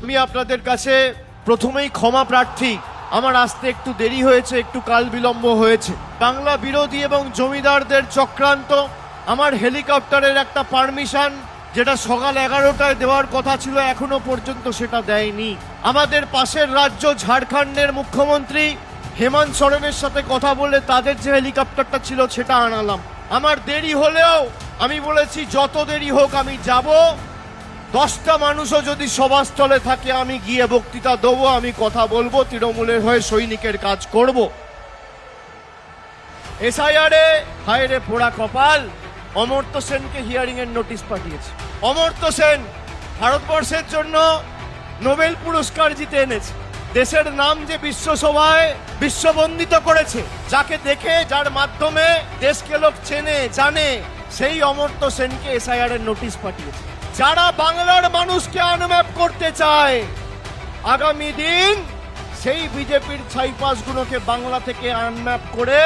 আমি আপনাদের কাছে প্রথমেই ক্ষমা প্রার্থী, আমার আসতে একটু দেরি হয়েছে, একটু কাল বিলম্ব হয়েছে। বাংলা বিরোধী এবং জমিদারদের চক্রান্ত, আমার হেলিকপ্টারের একটা পারমিশন যেটা সকাল 11টায় দেওয়ার কথা ছিল এখনো পর্যন্ত সেটা দেয়নি। আমাদের পাশের রাজ্য ঝাড়খণ্ডের মুখ্যমন্ত্রী হেমন্ত সোরেনের সাথে কথা বলে তাদের যে হেলিকপ্টারটা ছিল সেটা আনালাম। আমার দেরি হলেও আমি বলেছি যত দেরি হোক আমি যাব। 10টা মানুষও যদি সভাস্থলে থাকে আমি গিয়ে বক্তৃতা দেবো, আমি কথা বলবো, তৃণমূলের হয়ে সৈনিকের কাজ করব। এসআইআরে হায়রে পোড়া কপাল, অমর্ত্য সেনকে হিয়ারিং এর নোটিশ পাঠিয়েছে। অমর্ত্য সেন ভারতবর্ষের জন্য নোবেল পুরস্কার জিতে এনেছে, দেশের নাম যে বিশ্বসভায় বিশ্ববন্দিত করেছে, যাকে দেখে যার মাধ্যমে দেশকে লোক চেনে জানে, সেই অমর্ত্য সেনকে এসআইআর এর নোটিশ পাঠিয়েছে। যারা বাংলার মানুষকে আনম্যাপ করতে চায়, আগামী দিন সেই বিজেপির ছাইপাসগুলোকে বাংলা থেকে আনম্যাপ করে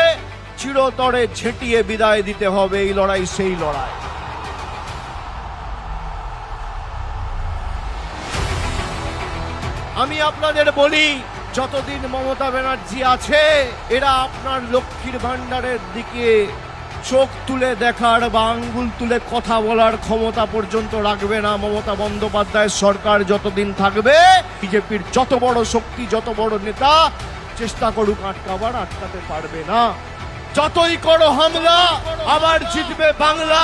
চিরতরে ঝেঁটিয়ে বিদায় দিতে হবে। এই লড়াই সেই লড়াই। আমি আপনাদের বলি, যতদিন মমতা ব্যানার্জি আছে এরা আপনার লক্ষ্মীর ভান্ডারের দিকে চোখ তুলে দেখার বা আঙ্গুল তুলে কথা বলার ক্ষমতা পর্যন্ত রাখবে না। মমতা বন্দ্যোপাধ্যায়ের সরকার যতদিন থাকবে, বিজেপির যত বড় শক্তি, যত বড় নেতা চেষ্টা করুক আটকাবার, আটকাতে পারবে না। যতই করো হামলা, আবার জিতবে বাংলা।